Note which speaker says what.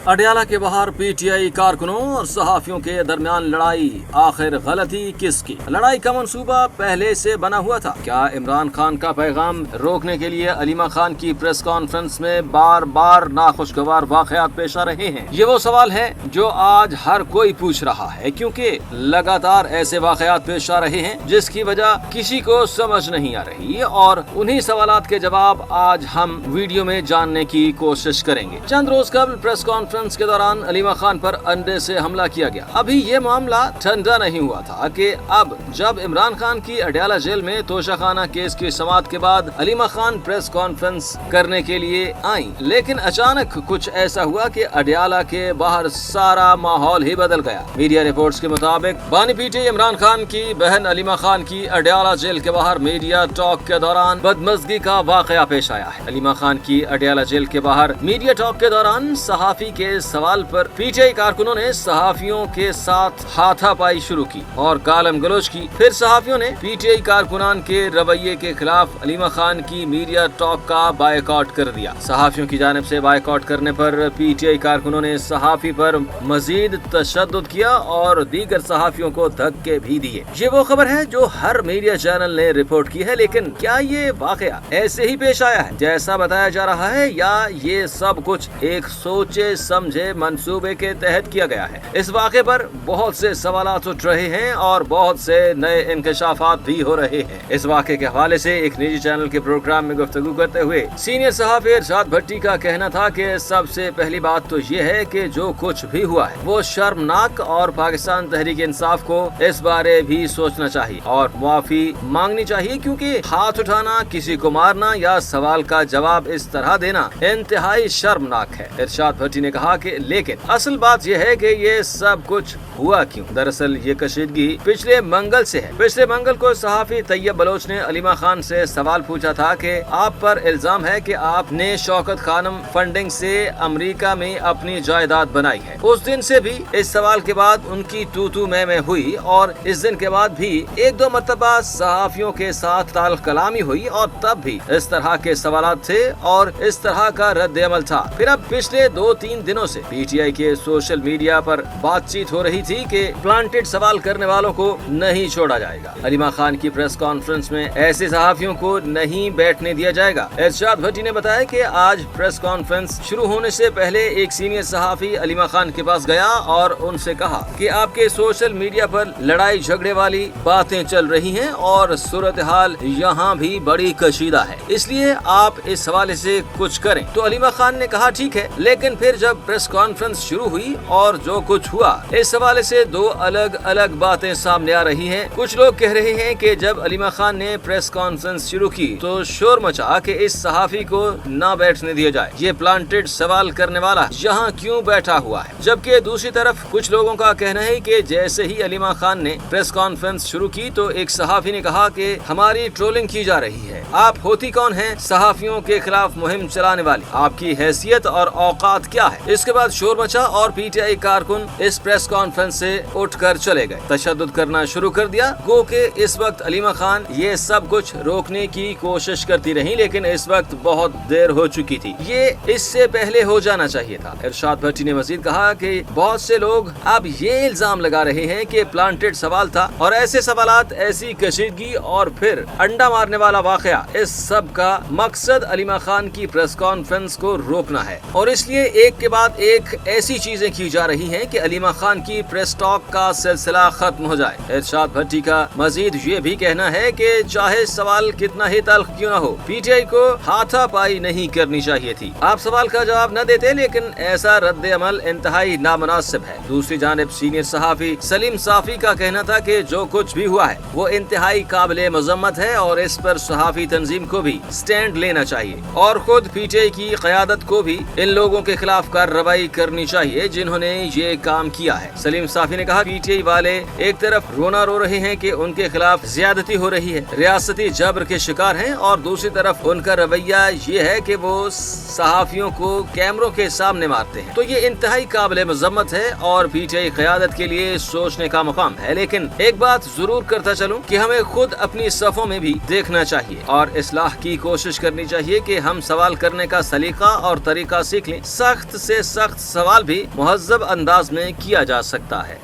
Speaker 1: अडयाला के बाहर पीटीआई कारकुनों और सहाफियों के दरमियान लड़ाई, आखिर गलती किसकी? लड़ाई का मंसूबा पहले से बना हुआ था क्या? इमरान खान का पैगाम रोकने के लिए अलीमा खान की प्रेस कॉन्फ्रेंस में बार बार नाखुशगवार वाकयात पेश आ रहे हैं? ये वो सवाल है जो आज हर कोई पूछ रहा है, क्योंकि लगातार ऐसे वाकयात पेश आ रहे हैं जिसकी वजह किसी को समझ नहीं आ रही, और उन्हीं सवालात के जवाब आज हम वीडियो में जानने की कोशिश करेंगे। चंद रोज कबल प्रेस कॉन्फ्रेंस के दौरान अलीमा खान पर अंडे से हमला किया गया। अभी ये मामला ठंडा नहीं हुआ था कि अब जब इमरान खान की अडयाला जेल में तोशाखाना केस की समाअत के बाद अलीमा खान प्रेस कॉन्फ्रेंस करने के लिए आई, लेकिन अचानक कुछ ऐसा हुआ कि अडयाला के बाहर सारा माहौल ही बदल गया। मीडिया रिपोर्ट्स के मुताबिक बानी पीटे इमरान खान की बहन अलीमा खान की अडयाला जेल के बाहर मीडिया टॉक के दौरान बदमज़गी का वाकया पेश आया है। अलीमा खान की अडयाला जेल के बाहर मीडिया टॉक के दौरान सहाफी के सवाल पर पीटीआई कारकुनों ने सहाफियों के साथ हाथापाई शुरू की और गालम गलोच की। फिर सहाफियों ने पीटीआई कारकुनान के रवैये के खिलाफ अलीमा खान की मीडिया टॉक का बायकॉट कर दिया। सहाफियों की जानिब से बायकॉट करने पर पीटीआई कारकुनों ने सहाफी पर मजीद तशद्दुद किया और दीगर सहाफियों को धक्के भी दिए। ये वो खबर है जो हर मीडिया चैनल ने रिपोर्ट की है, लेकिन क्या ये वाकया ऐसे ही पेश आया है जैसा बताया जा रहा है, या ये सब कुछ एक सोचे समझे मंसूबे के तहत किया गया है? इस वाक़े पर बहुत से सवालात उठ रहे हैं और बहुत से नए इंकशाफात भी हो रहे हैं। इस वाक़े के हवाले से एक निजी चैनल के प्रोग्राम में गुफ्तगू करते हुए सीनियर सहाफ़ी इरशाद भट्टी का कहना था कि सबसे पहली बात तो ये है कि जो कुछ भी हुआ है वो शर्मनाक, और पाकिस्तान तहरीक इंसाफ को इस बारे भी सोचना चाहिए और माफी मांगनी चाहिए, क्योंकि हाथ उठाना, किसी को मारना या सवाल का जवाब इस तरह देना इंतहाई शर्मनाक है। इरशाद भट्टी ने कहा कि लेकिन असल बात यह है कि ये सब कुछ हुआ क्यों? दरअसल ये कशीदगी पिछले मंगल से है। पिछले मंगल को सहाफी तैयब बलोच ने अलीमा खान से सवाल पूछा था कि आप पर इल्जाम है कि आपने शौकत खानम फंडिंग से अमेरिका में अपनी जायदाद बनाई है। उस दिन से भी इस सवाल के बाद उनकी तू मैं हुई, और इस दिन के बाद भी एक दो मरतबा सहाफियों के साथ ताल कलामी हुई, और तब भी इस तरह के सवालात थे और इस तरह का रद्द अमल था। फिर अब पिछले 2-3 दिनों से पीटीआई के सोशल मीडिया पर बातचीत हो रही थी कि प्लांटेड सवाल करने वालों को नहीं छोड़ा जाएगा। अलीमा खान की प्रेस कॉन्फ्रेंस में ऐसे सहाफियों को नहीं बैठने दिया जाएगा। इरशाद भट्टी ने बताया कि आज प्रेस कॉन्फ्रेंस शुरू होने से पहले एक सीनियर सहाफी अलीमा खान के पास गया और उनसे कहा कि आपके सोशल मीडिया पर लड़ाई झगड़े वाली बातें चल रही हैं और सूरत हाल यहाँ भी बड़ी कशीदा है, इसलिए आप इस हवाले से कुछ करें। तो अलीमा खान ने कहा ठीक है, लेकिन फिर जब प्रेस कॉन्फ्रेंस शुरू हुई और जो कुछ हुआ, इस हवाले से दो अलग अलग बातें सामने आ रही हैं। कुछ लोग कह रहे हैं कि जब अलीमा खान ने प्रेस कॉन्फ्रेंस शुरू की तो शोर मचा कि इस सहाफी को ना बैठने दिया जाए, ये प्लांटेड सवाल करने वाला यहाँ क्यों बैठा हुआ है। जबकि दूसरी तरफ कुछ लोगों का कहना है कि जैसे ही अलीमा खान ने प्रेस कॉन्फ्रेंस शुरू की तो एक सहाफी ने कहा कि हमारी ट्रोलिंग की जा रही है, आप होती कौन है सहाफियों के खिलाफ मुहिम चलाने वाली, आपकी हैसियत और औकात क्या है? इसके बाद शोर मचा और पीटीआई कारकुन इस प्रेस कॉन्फ्रेंस से उठकर चले गए, तशद्दुद करना शुरू कर दिया। गो के इस वक्त अलीमा खान ये सब कुछ रोकने की कोशिश करती रही, लेकिन इस वक्त बहुत देर हो चुकी थी, ये इससे पहले हो जाना चाहिए था। इरशाद भट्टी ने मजीद कहा कि बहुत से लोग अब ये इल्जाम लगा रहे हैं कि प्लांटेड सवाल था और ऐसे सवालात, ऐसी कशीदगी और फिर अंडा मारने वाला वाकया, इस सब का मकसद अलीमा खान की प्रेस कॉन्फ्रेंस को रोकना है, और इसलिए एक के बाद एक ऐसी चीजें की जा रही हैं कि अलीमा खान की प्रेस टॉक का सिलसिला खत्म हो जाए। इरशाद भट्टी का मजीद ये भी कहना है कि चाहे सवाल कितना ही तल्ख क्यों न हो, पीटीआई को हाथापाई नहीं करनी चाहिए थी। आप सवाल का जवाब न देते, लेकिन ऐसा रद्द अमल इंतहाई नामुनासिब है। दूसरी जानिब सीनियर सहाफी सलीम साफी का कहना था कि जो कुछ भी हुआ है वो इंतहाई काबिले मजम्मत है और इस पर सहाफी तंजीम को भी स्टैंड लेना चाहिए और खुद पीटीआई की क़यादत को भी इन लोगों के खिलाफ कार्रवाई करनी चाहिए जिन्होंने ये काम किया है। सलीम साफी ने कहा पीटीआई वाले एक तरफ रोना रो रहे हैं कि उनके खिलाफ ज्यादती हो रही है, रियासती जबर के शिकार हैं, और दूसरी तरफ उनका रवैया ये है कि वो सहाफियों को कैमरों के सामने मारते हैं। तो ये इंतहाई काबिल मजम्मत है और पीटीआई क़यादत के लिए सोचने का मुकाम है। लेकिन एक बात जरूर करता चलूं कि हमें खुद अपनी सफ़ों में भी देखना चाहिए और इस्लाह की कोशिश करनी चाहिए कि हम सवाल करने का सलीका और तरीका सीख लें। सख्त से سے سخت سوال بھی مہذب انداز میں کیا جا سکتا ہے۔